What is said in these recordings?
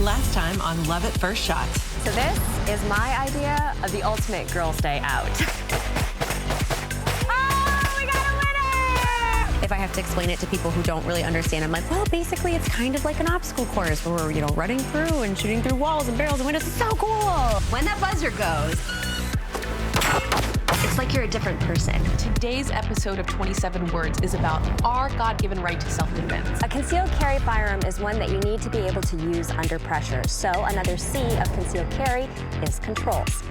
Last time on Love at First Shot. So this is my idea of the ultimate girls' day out. Oh, we got a winner! If I have to explain it to people who don't really understand, I'm like, well, basically it's kind of like an obstacle course where we're, running through and shooting through walls and barrels and windows. It's so cool! When that buzzer goes, it's like you're a different person. Today's episode of 27 Words is about our God-given right to self-defense. A concealed carry firearm is one that you need to be able to use under pressure. So another C of concealed carry is controls.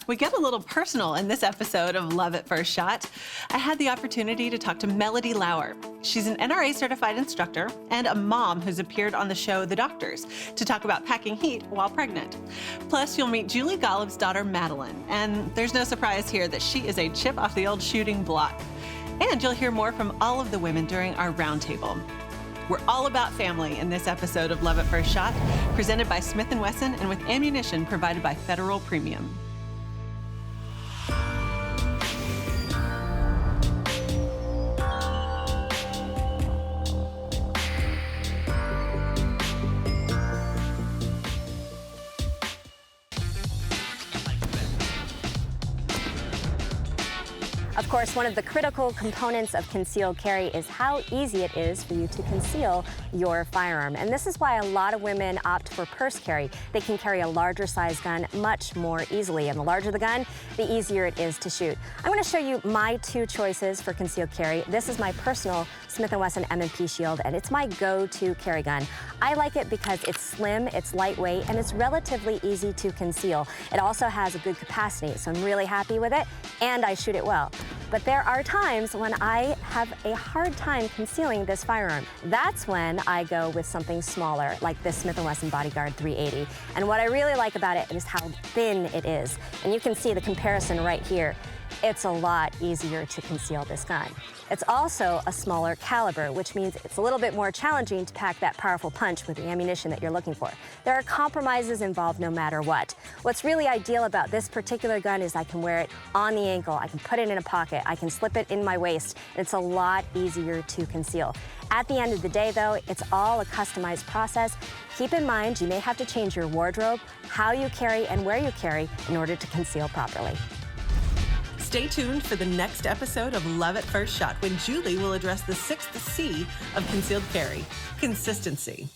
We get a little personal in this episode of Love at First Shot. I had the opportunity to talk to Melody Lauer. She's an NRA certified instructor and a mom who's appeared on the show The Doctors to talk about packing heat while pregnant. Plus, you'll meet Julie Golob's daughter, Madeleine. And there's no surprise here that she is a chip off the old shooting block. And you'll hear more from all of the women during our roundtable. We're all about family in this episode of Love at First Shot, presented by Smith & Wesson and with ammunition provided by Federal Premium. Of course, one of the critical components of concealed carry is how easy it is for you to conceal your firearm. And this is why a lot of women opt for purse carry. They can carry a larger size gun much more easily. And the larger the gun, the easier it is to shoot. I'm going to show you my two choices for concealed carry. This is my personal Smith & Wesson M&P Shield, and it's my go-to carry gun. I like it because it's slim, it's lightweight, and it's relatively easy to conceal. It also has a good capacity, so I'm really happy with it, and I shoot it well. But there are times when I have a hard time concealing this firearm. That's when I go with something smaller, like this Smith & Wesson Bodyguard 380. And what I really like about it is how thin it is. And you can see the comparison right here. It's a lot easier to conceal this gun. It's also a smaller caliber, which means it's a little bit more challenging to pack that powerful punch with the ammunition that you're looking for. There are compromises involved no matter what. What's really ideal about this particular gun is I can wear it on the ankle, I can put it in a pocket, I can slip it in my waist, and it's a lot easier to conceal. At the end of the day, though, it's all a customized process. Keep in mind, you may have to change your wardrobe, how you carry, and where you carry in order to conceal properly. Stay tuned for the next episode of Love at First Shot when Julie will address the 6th C of concealed carry, consistency.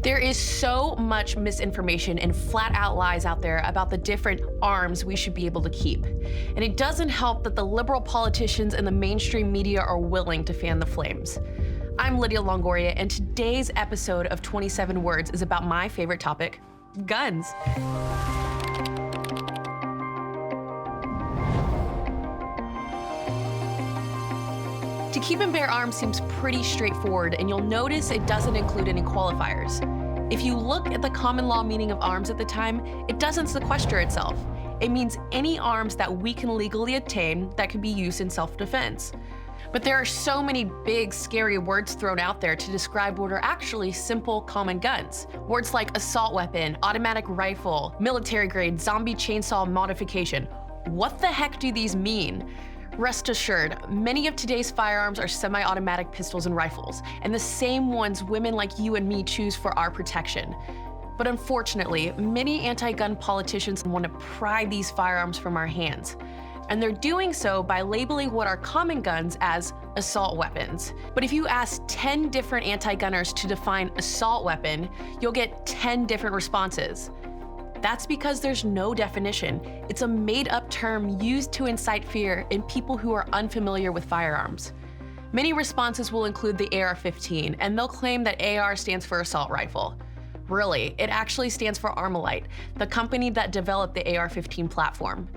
There is so much misinformation and flat out lies out there about the different arms we should be able to keep. And it doesn't help that the liberal politicians and the mainstream media are willing to fan the flames. I'm Lydia Longoria, and today's episode of 27 Words is about my favorite topic, guns. To keep and bear arms seems pretty straightforward, and you'll notice it doesn't include any qualifiers. If you look at the common law meaning of arms at the time, it doesn't sequester itself. It means any arms that we can legally obtain that can be used in self-defense. But there are so many big, scary words thrown out there to describe what are actually simple, common guns. Words like assault weapon, automatic rifle, military grade, zombie chainsaw modification. What the heck do these mean? Rest assured, many of today's firearms are semi-automatic pistols and rifles, and the same ones women like you and me choose for our protection. But unfortunately, many anti-gun politicians want to pry these firearms from our hands. And they're doing so by labeling what are common guns as assault weapons. But if you ask 10 different anti-gunners to define assault weapon, you'll get 10 different responses. That's because there's no definition. It's a made-up term used to incite fear in people who are unfamiliar with firearms. Many responses will include the AR-15, and they'll claim that AR stands for assault rifle. Really, it actually stands for Armalite, the company that developed the AR-15 platform.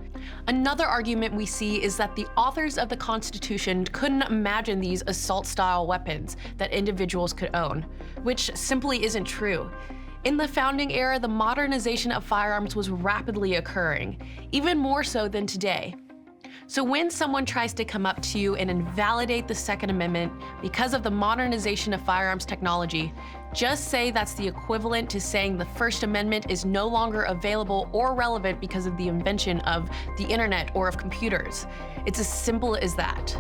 Another argument we see is that the authors of the Constitution couldn't imagine these assault-style weapons that individuals could own, which simply isn't true. In the founding era, the modernization of firearms was rapidly occurring, even more so than today. So when someone tries to come up to you and invalidate the Second Amendment because of the modernization of firearms technology, just say that's the equivalent to saying the First Amendment is no longer available or relevant because of the invention of the internet or of computers. It's as simple as that.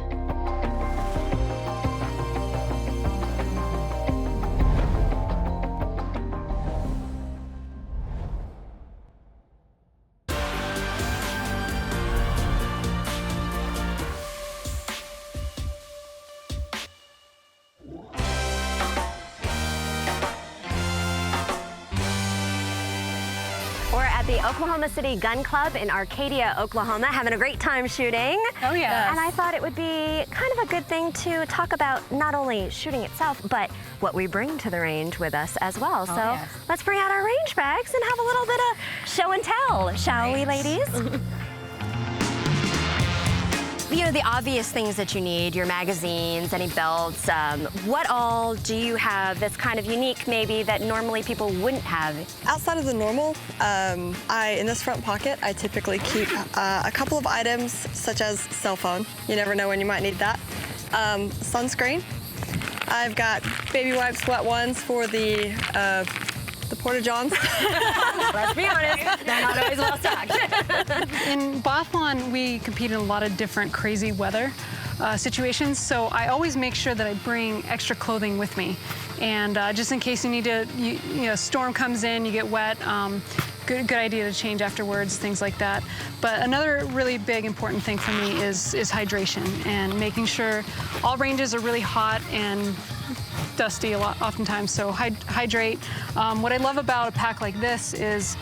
The Oklahoma City Gun Club in Arcadia, Oklahoma, having a great time shooting. Oh, yeah. And I thought it would be kind of a good thing to talk about not only shooting itself, but what we bring to the range with us as well. So yes. Let's bring out our range bags and have a little bit of show and tell, shall we, ladies? You know, the obvious things that you need, your magazines, any belts, what all do you have that's kind of unique maybe that normally people wouldn't have? Outside of the normal, in this front pocket, I typically keep a couple of items such as cell phone. You never know when you might need that. Sunscreen. I've got baby wipes, wet ones for the Porta-Johns. Let's be honest, they're not always well stocked. In biathlon, we compete in a lot of different crazy weather situations, so I always make sure that I bring extra clothing with me. And just in case you need to, you know, storm comes in, you get wet, good idea to change afterwards, things like that. But another really big important thing for me is hydration and making sure all ranges are really hot and dusty oftentimes, so hydrate. What I love about a pack like this is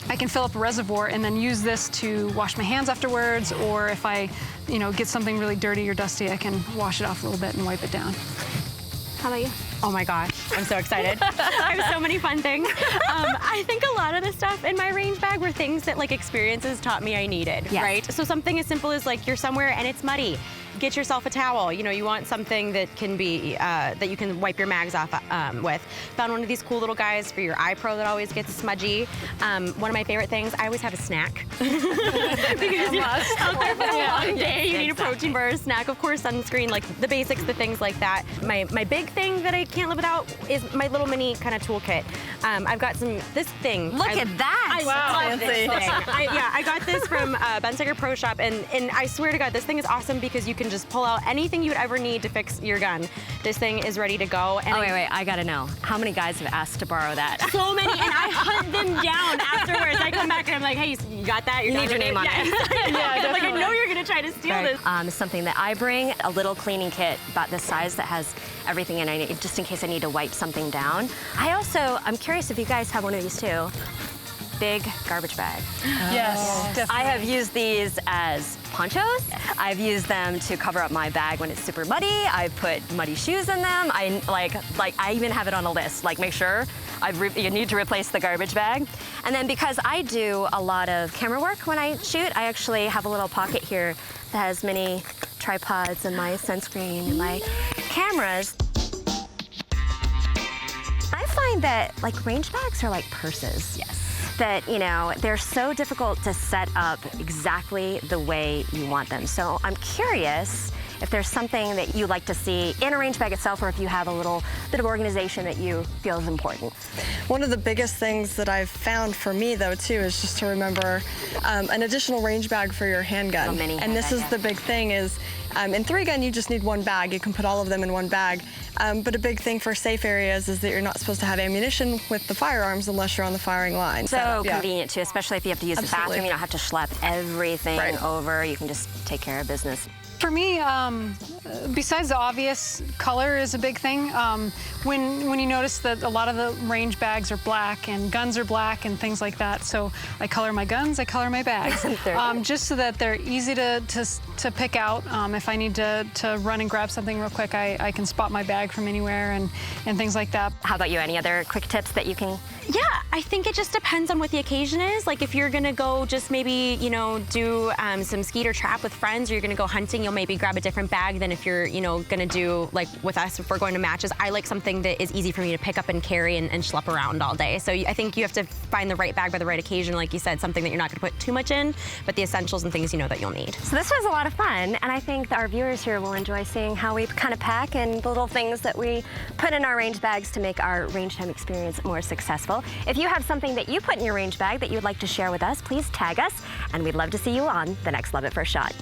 I can fill up a reservoir and then use this to wash my hands afterwards, or if I, you know, get something really dirty or dusty, I can wash it off a little bit and wipe it down. How about you? Oh my gosh, I'm so excited. I have so many fun things. I think a lot of the stuff in my range bag were things that like experiences taught me I needed, Yes. right? So something as simple as like you're somewhere and it's muddy. Get yourself a towel. You know, you want something that can be, that you can wipe your mags off with. Found one of these cool little guys for your eye pro that always gets smudgy. One of my favorite things, I always have a snack. Because you're out there for a long day, you need a protein bar, a snack, of course, sunscreen, like the basics, the things like that. My big thing that I can't live without is my little mini kind of toolkit. I've got this thing. Look at that! I love this thing. I got this from Bensiger Pro Shop, and I swear to God, this thing is awesome because you can just pull out anything you would ever need to fix your gun. This thing is ready to go. And wait, I gotta know. How many guys have asked to borrow that? So many, and I hunt them down afterwards. I come back and I'm like, hey, you got that? You need your name on it. Yeah, like I know you're gonna try to steal this. Something that I bring, a little cleaning kit about this size that has everything in it, just in case I need to wipe something down. I'm curious if you guys have one of these too. Big garbage bag. Yes, definitely. I have used these as ponchos. I've used them to cover up my bag when it's super muddy. I've put muddy shoes in them. I even have it on a list. Like, make sure you need to replace the garbage bag. And then because I do a lot of camera work when I shoot, I actually have a little pocket here that has many tripods and my sunscreen and my cameras. I find that like range bags are like purses. Yes. That, you know, they're so difficult to set up exactly the way you want them. So I'm curious if there's something that you like to see in a range bag itself, or if you have a little bit of organization that you feel is important. One of the biggest things that I've found for me, though, too, is just to remember an additional range bag for your handgun. A mini and this is the big thing is, in 3-gun, you just need one bag. You can put all of them in one bag. But a big thing for safe areas is that you're not supposed to have ammunition with the firearms unless you're on the firing line. So convenient, too, especially if you have to use the bathroom. You don't have to schlep everything over. You can just take care of business. For me, besides the obvious, color is a big thing. When you notice that a lot of the range bags are black and guns are black and things like that, so I color my guns, I color my bags, just so that they're easy to pick out. If I need to run and grab something real quick, I can spot my bag from anywhere and things like that. How about you? Any other quick tips that you can Yeah, I think it just depends on what the occasion is. Like if you're gonna go just maybe, you know, do some skeet or trap with friends, or you're gonna go hunting, you'll maybe grab a different bag than if you're, you know, gonna do like with us, if we're going to matches. I like something that is easy for me to pick up and carry and schlep around all day. So I think you have to find the right bag by the right occasion. Like you said, something that you're not gonna put too much in, but the essentials and things you know that you'll need. So this was a lot of fun, and I think our viewers here will enjoy seeing how we kind of pack and the little things that we put in our range bags to make our range time experience more successful. If you have something that you put in your range bag that you'd like to share with us, please tag us, and we'd love to see you on the next Love at First Shot.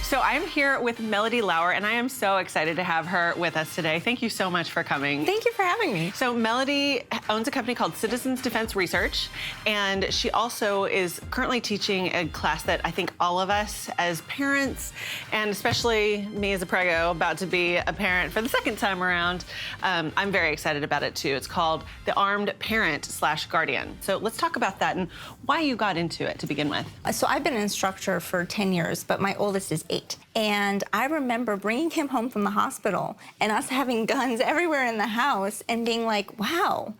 So I'm here with Melody Lauer, and I am so excited to have her with us today. Thank you so much for coming. Thank you for having me. So Melody owns a company called Citizens Defense Research, and she also is currently teaching a class that I think all of us as parents, and especially me as a prego, about to be a parent for the second time around, I'm very excited about it too. It's called the Armed Parent/Guardian. So let's talk about that and why you got into it to begin with. So I've been an instructor for 10 years, but my oldest is 8. And I remember bringing him home from the hospital and us having guns everywhere in the house and being like, wow,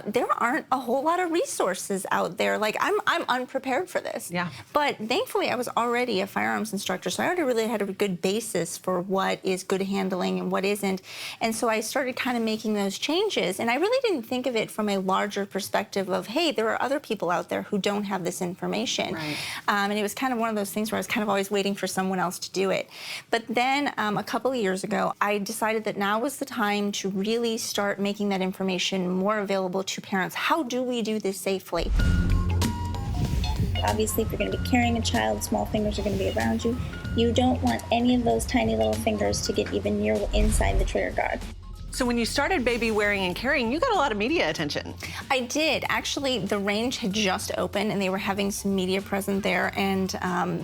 there aren't a whole lot of resources out there. Like, I'm unprepared for this. Yeah. But thankfully, I was already a firearms instructor, so I already really had a good basis for what is good handling and what isn't. And so I started kind of making those changes. And I really didn't think of it from a larger perspective of, hey, there are other people out there who don't have this information. Right. And it was kind of one of those things where I was kind of always waiting for someone else to do it. But then a couple of years ago, I decided that now was the time to really start making that information more available to parents. How do we do this safely? Obviously, if you're going to be carrying a child, small fingers are going to be around you. You don't want any of those tiny little fingers to get even near inside the trigger guard. So when you started baby wearing and carrying, you got a lot of media attention. I did. Actually, the range had just opened, and they were having some media present there, and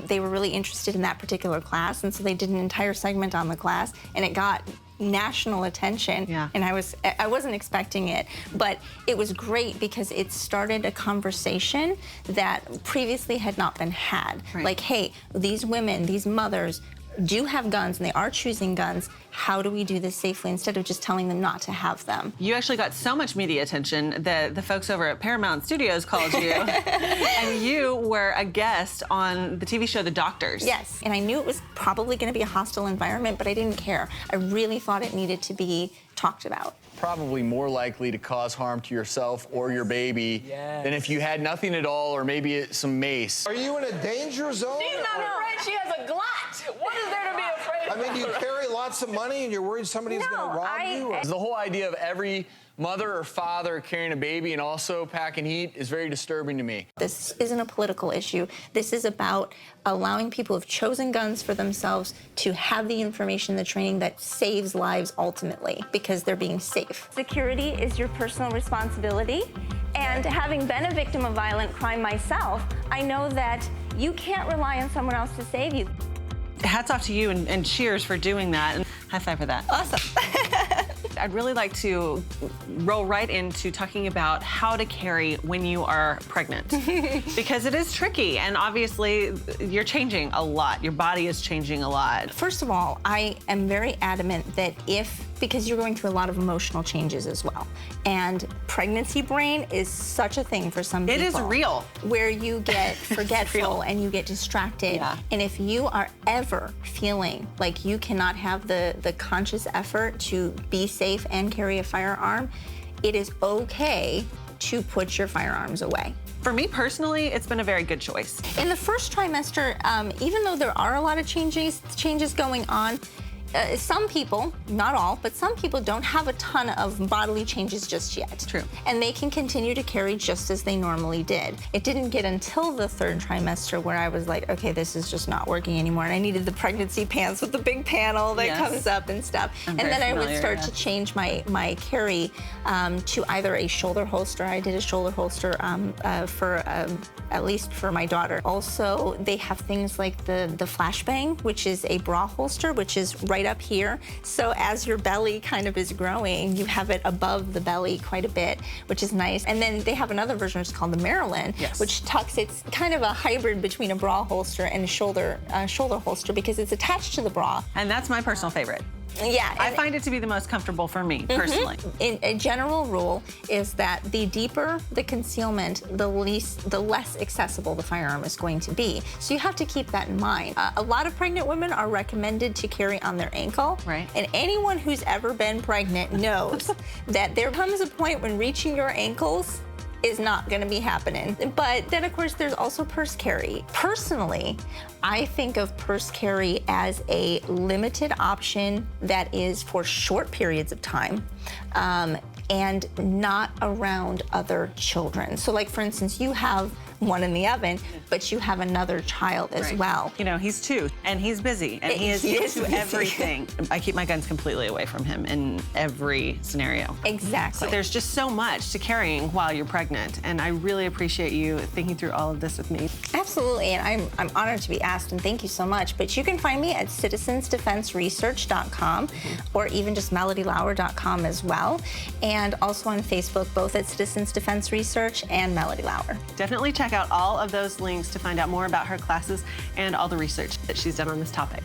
they were really interested in that particular class, and so they did an entire segment on the class, and it got national attention. Yeah. And I wasn't expecting it, but it was great because it started a conversation that previously had not been had. Right. Like, hey, these women, these mothers do have guns and they are choosing guns. How do we do this safely instead of just telling them not to have them? You actually got so much media attention that the folks over at Paramount Studios called you, and you were a guest on the TV show The Doctors. Yes, and I knew it was probably going to be a hostile environment, but I didn't care. I really thought it needed to be talked about. Probably more likely to cause harm to yourself or your baby than if you had nothing at all, or maybe some mace. Are you in a danger zone? She's not afraid. She has a Glot. What is there to be afraid of? I mean, do you carry lots of money and you're worried somebody's going to rob you? Or? The whole idea of every mother or father carrying a baby and also packing heat is very disturbing to me. This isn't a political issue. This is about allowing people who've chosen guns for themselves to have the information, the training that saves lives ultimately, because they're being safe. Security is your personal responsibility, and having been a victim of violent crime myself, I know that you can't rely on someone else to save you. Hats off to you, and cheers for doing that, and high five for that. Awesome. I'd really like to roll right into talking about how to carry when you are pregnant, because it is tricky, and obviously you're changing a lot. Your body is changing a lot. First of all, I am very adamant that because you're going through a lot of emotional changes as well, and pregnancy brain is such a thing for some people. It is real. Where you get forgetful and you get distracted. Yeah. And if you are ever feeling like you cannot have the conscious effort to be safe and carry a firearm, it is okay to put your firearms away. For me personally, it's been a very good choice. In the first trimester, even though there are a lot of changes going on, some people, not all, but some people don't have a ton of bodily changes just yet. True. And they can continue to carry just as they normally did. It didn't get until the third trimester where I was like, okay, this is just not working anymore. And I needed the pregnancy pants with the big panel that comes up and stuff. And then I would start to change my carry to either a shoulder holster. I did a shoulder holster at least for my daughter. Also, they have things like the flashbang, which is a bra holster, which is right right up here. So as your belly kind of is growing, you have it above the belly quite a bit, which is nice. And then they have another version, it's called the Madeleine, which tucks, it's kind of a hybrid between a bra holster and a shoulder holster because it's attached to the bra. And that's my personal favorite. Yeah. I find it to be the most comfortable for me, personally. A general rule is that the deeper the concealment, the less accessible the firearm is going to be. So you have to keep that in mind. A lot of pregnant women are recommended to carry on their ankle. Right. And anyone who's ever been pregnant knows that there comes a point when reaching your ankles is not going to be happening. But then, of course, there's also purse carry. Personally, I think of purse carry as a limited option that is for short periods of time and not around other children. So, like, for instance, you have one in the oven, but you have another child as well. You know, he's 2, and he's busy, and he is into everything. I keep my guns completely away from him in every scenario. Exactly. So there's just so much to carrying while you're pregnant, and I really appreciate you thinking through all of this with me. Absolutely, and I'm honored to be asked, and thank you so much. But you can find me at citizensdefenseresearch.com or even just melodylauer.com as well, and also on Facebook, both at Citizens Defense Research and Melody Lauer. Definitely check out all of those links to find out more about her classes and all the research that she's done on this topic.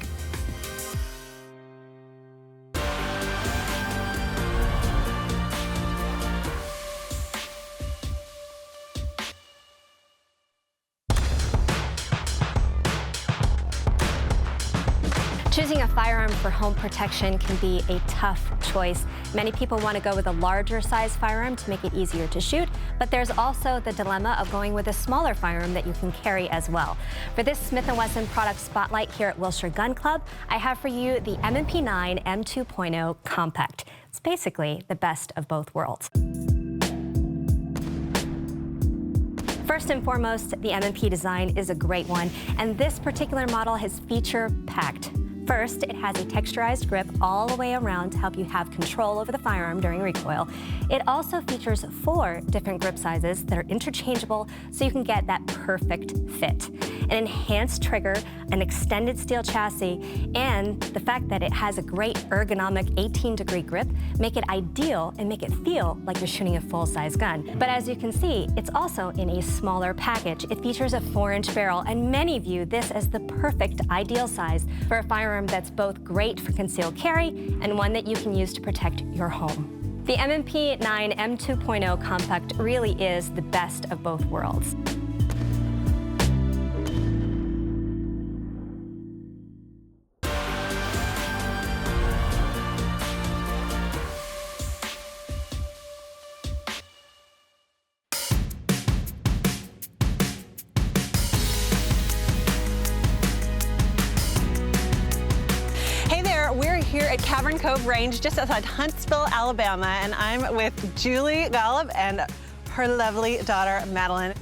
Choosing a firearm for home protection can be a tough choice. Many people want to go with a larger size firearm to make it easier to shoot, but there's also the dilemma of going with a smaller firearm that you can carry as well. For this Smith & Wesson product spotlight here at Wilshire Gun Club, I have for you the M&P9 M2.0 Compact. It's basically the best of both worlds. First and foremost, the M&P design is a great one, and this particular model is feature-packed. First, it has a texturized grip all the way around to help you have control over the firearm during recoil. It also features 4 different grip sizes that are interchangeable so you can get that perfect fit. An enhanced trigger, an extended steel chassis, and the fact that it has a great ergonomic 18-degree grip make it ideal and make it feel like you're shooting a full-size gun. But as you can see, it's also in a smaller package. It features a 4-inch barrel, and many view this as the perfect ideal size for a firearm that's both great for concealed carry and one that you can use to protect your home. The M&P9 M2.0 Compact really is the best of both worlds. We're here at Cavern Cove Range, just outside Huntsville, Alabama, and I'm with Julie Golob and her lovely daughter, Madeleine.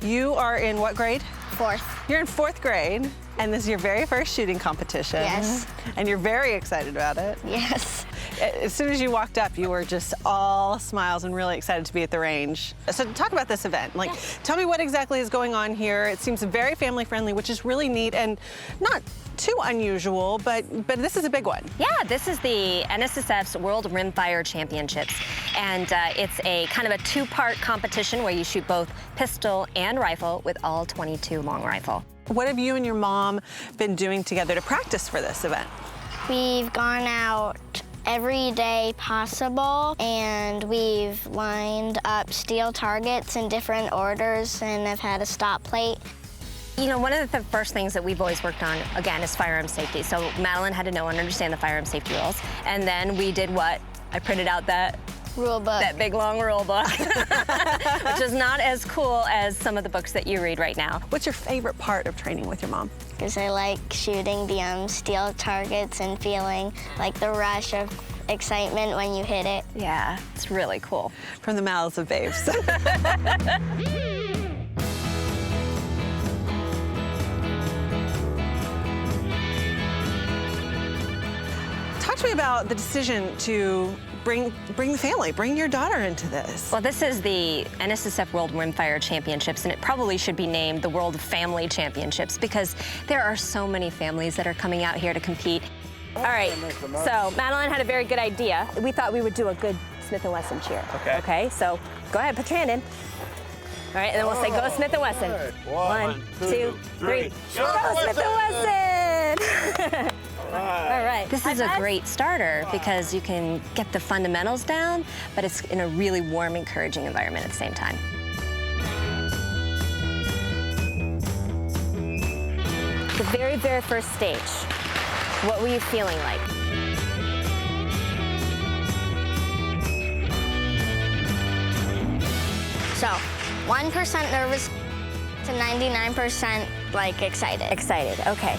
You are in what grade? 4th. You're in 4th grade, and this is your very first shooting competition. Yes. And you're very excited about it. Yes. As soon as you walked up, you were just all smiles and really excited to be at the range. So talk about this event. Tell me what exactly is going on here. It seems very family friendly, which is really neat and not too unusual, but this is a big one. Yeah, this is the NSSF's World Rimfire Championships, and it's a kind of a 2-part competition where you shoot both pistol and rifle with all 22 long rifle. What have you and your mom been doing together to practice for this event? We've gone out every day possible, and we've lined up steel targets in different orders and have had a stop plate. You know, one of the first things that we've always worked on, again, is firearm safety. So Madeleine had to know and understand the firearm safety rules. And then we did what? I printed out that rule book. That big, long rule book, which is not as cool as some of the books that you read right now. What's your favorite part of training with your mom? Because I like shooting the steel targets and feeling like the rush of excitement when you hit it. Yeah, it's really cool. From the mouths of babes. Talk to me about the decision to bring the family, bring your daughter into this. Well, this is the NSSF World Rimfire Championships, and it probably should be named the World Family Championships because there are so many families that are coming out here to compete. All right, so Madeleine had a very good idea. We thought we would do a good Smith & Wesson cheer. Okay. Okay, so go ahead, put your hand in. All right, and then we'll say, go Smith & Wesson. One, two, three. Go Smith & Wesson! All right. This is a great starter because you can get the fundamentals down, but it's in a really warm, encouraging environment at the same time. The very, very first stage, what were you feeling like? So, 1% nervous to 99% like excited. Excited, okay.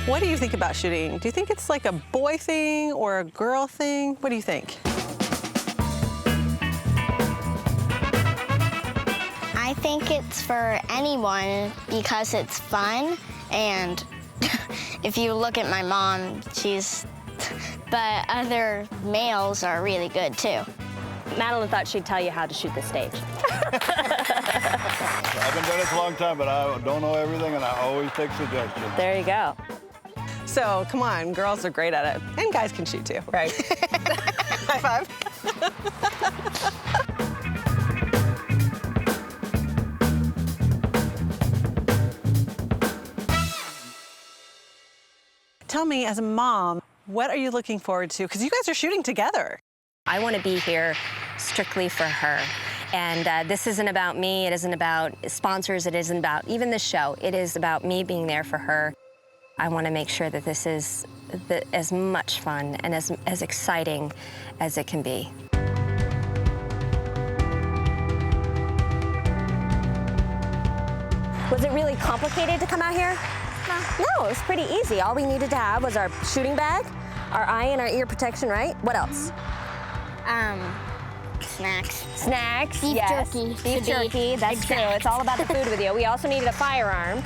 What do you think about shooting? Do you think it's like a boy thing or a girl thing? What do you think? I think it's for anyone because it's fun, and if you look at my mom, but other males are really good too. Madeleine thought she'd tell you how to shoot the stage. I've been doing this a long time, but I don't know everything, and I always take suggestions. There you go. So, come on, girls are great at it. And guys can shoot too, right? High five. Tell me, as a mom, what are you looking forward to? Because you guys are shooting together. I want to be here strictly for her. And this isn't about me, it isn't about sponsors, it isn't about even the show. It is about me being there for her. I want to make sure that this is as much fun and as exciting as it can be. Was it really complicated to come out here? No, it was pretty easy. All we needed to have was our shooting bag, our eye and our ear protection, right? What else? Snacks. Snacks, Beef yes. jerky. Beef jerky, that's true. It's all about the food with you. We also needed a firearm.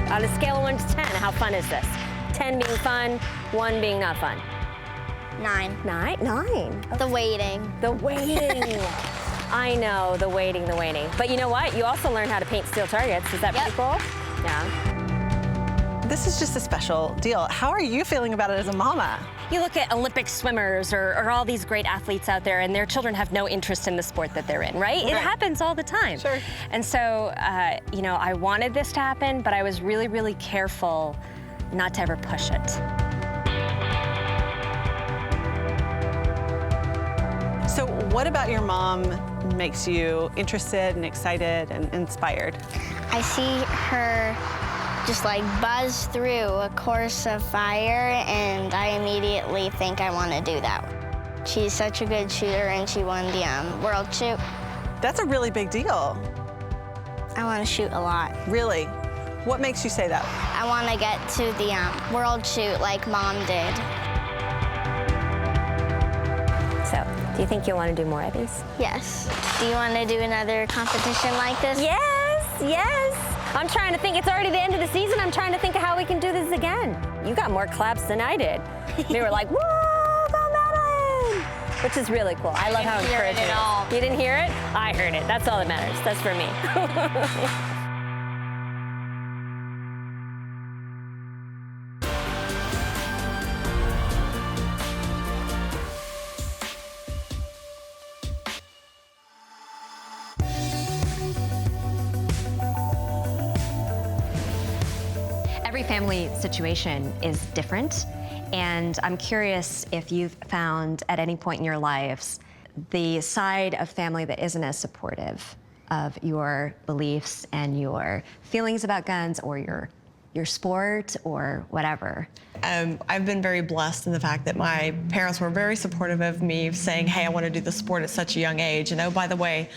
On a scale of 1 to 10, how fun is this? 10 being fun, 1 being not fun. 9. 9? 9. The waiting. The waiting. I know, the waiting. But you know what? You also learned how to paint steel targets. Is that pretty cool? Yeah. This is just a special deal. How are you feeling about it as a mama? You look at Olympic swimmers or all these great athletes out there, and their children have no interest in the sport that they're in, right? It happens all the time. Sure. And so, you know, I wanted this to happen, but I was really, really careful not to ever push it. So what about your mom makes you interested and excited and inspired? I see her just like buzz through a course of fire, and I immediately think I want to do that. She's such a good shooter, and she won the world shoot. That's a really big deal. I want to shoot a lot. Really? What makes you say that? I want to get to the world shoot like Mom did. So, do you think you'll want to do more of these? Yes. Do you want to do another competition like this? Yes, yes. I'm trying to think, it's already the end of the season. I'm trying to think of how we can do this again. You got more claps than I did. They were like, whoa, go Madeleine! Which is really cool. I love how encouraging it is. You didn't hear it? I heard it. That's all that matters. That's for me. Every family situation is different, and I'm curious if you've found at any point in your lives the side of family that isn't as supportive of your beliefs and your feelings about guns or your sport or whatever. I've been very blessed in the fact that my parents were very supportive of me saying, hey, I want to do the sport at such a young age, and oh, by the way,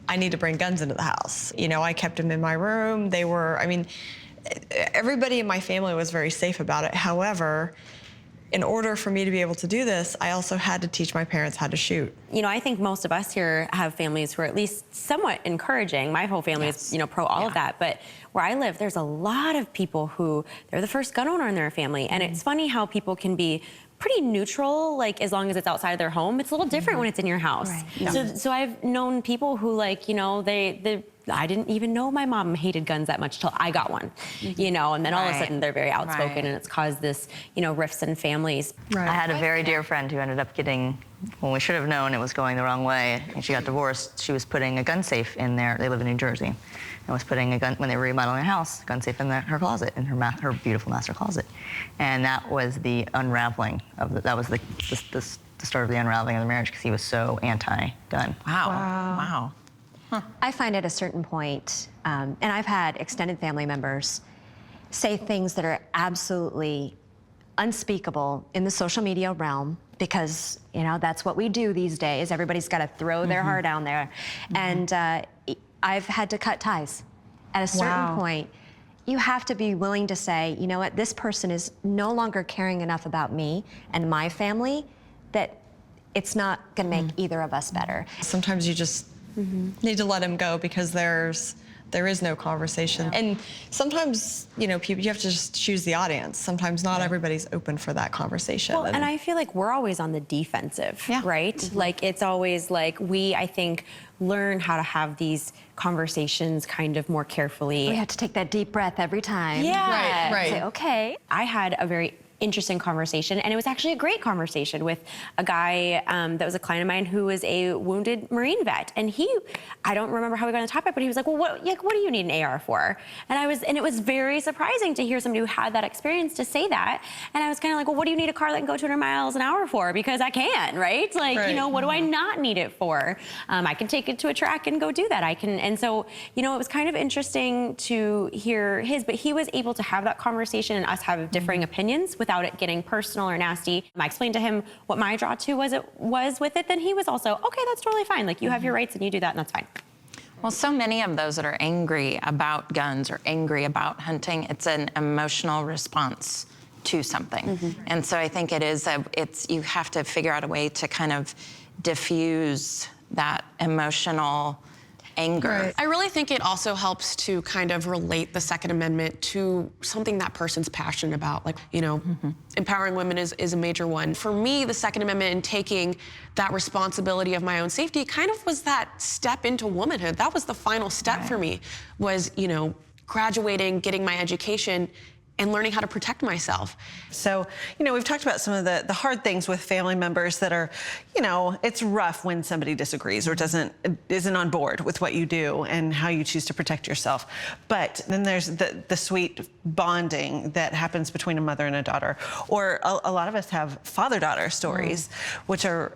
I need to bring guns into the house. You know, I kept them in my room. They were, I mean, everybody in my family was very safe about it. However, In order for me to be able to do this, I also had to teach my parents how to shoot. You know, I think most of us here have families who are at least somewhat encouraging. My whole family is, you know, pro all of that. But where I live, there's a lot of people who, they're the first gun owner in their family. And it's funny how people can be pretty neutral, like as long as it's outside of their home. It's a little different when it's in your house. Right. So I've known people who, like, you know, I didn't even know my mom hated guns that much till I got one, you know, and then all of a sudden they're very outspoken, and it's caused this, you know, rifts in families. I had a very dear friend who ended up getting, when we should have known it was going the wrong way, and she got divorced. She was putting a gun safe in there. They live in New Jersey, and was putting a gun, when they were remodeling her house, gun safe in her closet, in her beautiful master closet. And that was the unraveling of that was the start of the unraveling of the marriage, because he was so anti-gun. Wow. I find at a certain point, and I've had extended family members say things that are absolutely unspeakable in the social media realm, because, you know, that's what we do these days. Everybody's got to throw their heart down there. And I've had to cut ties. At a certain point, you have to be willing to say, you know what, this person is no longer caring enough about me and my family that it's not going to make either of us better. Sometimes you just need to let him go, because there is no conversation. And sometimes, you know, you have to just choose the audience. Sometimes not everybody's open for that conversation. Well, and I feel like we're always on the defensive, right? Like, it's always like I think, learn how to have these conversations kind of more carefully. We have to take that deep breath every time. Yeah. Right. Say, okay. I had a very interesting conversation, and it was actually a great conversation with a guy that was a client of mine who was a wounded Marine vet, and I don't remember how we got on the topic, but he was like, well, what do you need an AR for? And it was very surprising to hear somebody who had that experience to say that, and I was kind of like, well, what do you need a car that can go 200 miles an hour for? Because I can, right? Like, you know, what do I not need it for? I can take it to a track and go do that. And so, you know, it was kind of interesting to hear his, but he was able to have that conversation and us have differing opinions without it getting personal or nasty. I explained to him what my draw to was with it, then he was also, okay, that's totally fine. Like, you have your rights and you do that, and that's fine. Well, so many of those that are angry about guns or angry about hunting, it's an emotional response to something. And so I think you have to figure out a way to kind of diffuse that emotional anger. Right. I really think it also helps to kind of relate the Second Amendment to something that person's passionate about. Like, you know, empowering women is a major one. For me, the Second Amendment and taking that responsibility of my own safety kind of was that step into womanhood. That was the final step for me, was, you know, graduating, getting my education, and learning how to protect myself. So, you know, we've talked about some of the hard things with family members that are, you know, it's rough when somebody disagrees or isn't on board with what you do and how you choose to protect yourself. But then there's the sweet bonding that happens between a mother and a daughter. Or a lot of us have father-daughter stories, which are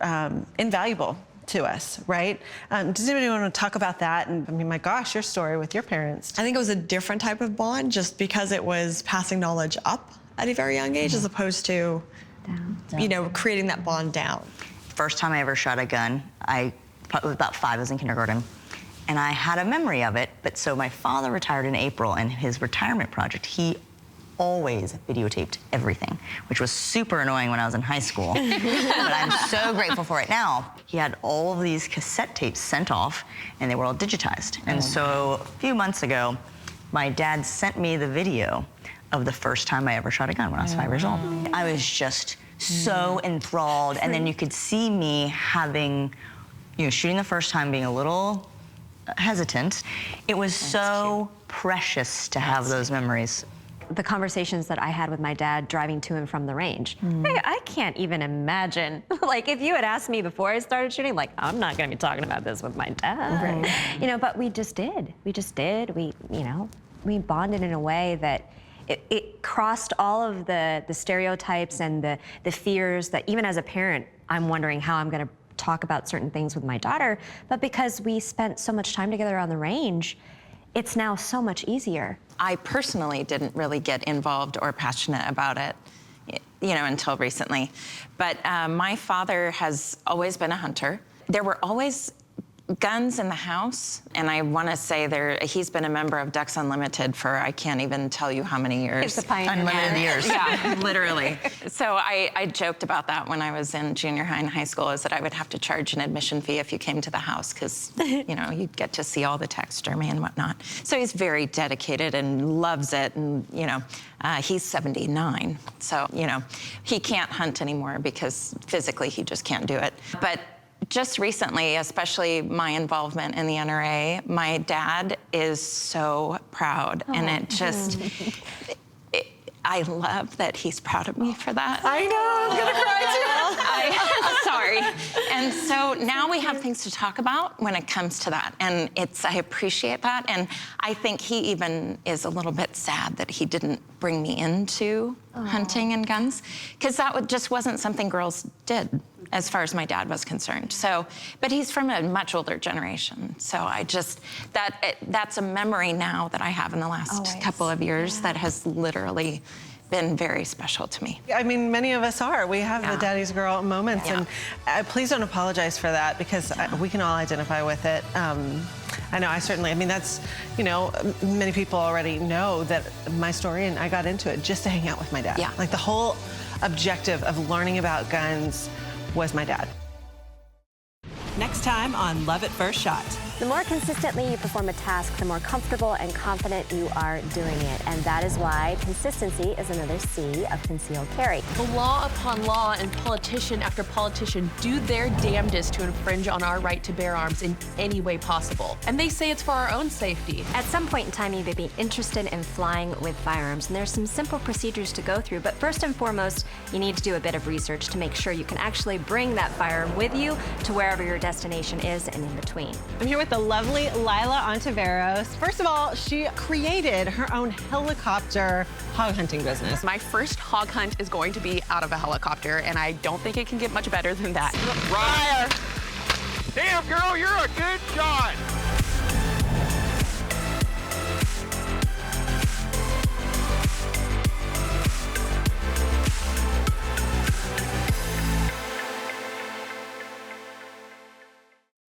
invaluable to us, right? Does anybody want to talk about that? And I mean, my gosh, your story with your parents. I think it was a different type of bond, just because it was passing knowledge up at a very young age, as opposed to, you know, creating that bond down. First time I ever shot a gun, I was about 5, I was in kindergarten, and I had a memory of it. But so my father retired in April, and his retirement project, he always videotaped everything, which was super annoying when I was in high school. But I'm so grateful for it now. He had all of these cassette tapes sent off, and they were all digitized. And so a few months ago, my dad sent me the video of the first time I ever shot a gun when I was 5 years old. I was just so enthralled, and then you could see me having, you know, shooting the first time, being a little hesitant. It was so precious to have those memories. The conversations that I had with my dad driving to and from the range, I can't even imagine. Like, if you had asked me before I started shooting, like, I'm not gonna be talking about this with my dad. You know, but we just did. We, you know, we bonded in a way that it crossed all of the stereotypes and the fears that even as a parent, I'm wondering how I'm gonna talk about certain things with my daughter. But because we spent so much time together on the range, it's now so much easier. I personally didn't really get involved or passionate about it, you know, until recently. But my father has always been a hunter. There were always guns in the house, and I want to say he's been a member of Ducks Unlimited for I can't even tell you how many years. It's a pioneer. Unlimited years. Yeah, literally. So I joked about that when I was in junior high and high school, is that I would have to charge an admission fee if you came to the house, because you'd get to see all the taxidermy and whatnot. So he's very dedicated and loves it, and he's 79, so he can't hunt anymore because physically he just can't do it. But just recently, especially my involvement in the NRA, my dad is so proud, and it just, I love that he's proud of me for that. I know, I'm gonna cry too. Sorry. And so now we have things to talk about when it comes to that, and I appreciate that, and I think he even is a little bit sad that he didn't bring me into hunting and guns, because that just wasn't something girls did, as far as my dad was concerned. So, but he's from a much older generation. So that's a memory now that I have in the last couple of years that has literally been very special to me. I mean, many of us are. We have the daddy's girl moments, and please don't apologize for that, because we can all identify with it. I know, I mean, that's, many people already know that my story, and I got into it just to hang out with my dad. Like, the whole objective of learning about guns was my dad. Next time on Love at First Shot. The more consistently you perform a task, the more comfortable and confident you are doing it. And that is why consistency is another C of concealed carry. The law upon law and politician after politician do their damnedest to infringe on our right to bear arms in any way possible. And they say it's for our own safety. At some point in time, you may be interested in flying with firearms, and there's some simple procedures to go through. But first and foremost, you need to do a bit of research to make sure you can actually bring that firearm with you to wherever your destination is and in between. I'm here with the lovely Lila Ontiveros. First of all, she created her own helicopter hog hunting business. My first hog hunt is going to be out of a helicopter, and I don't think it can get much better than that. Fire! Damn, girl, you're a good shot.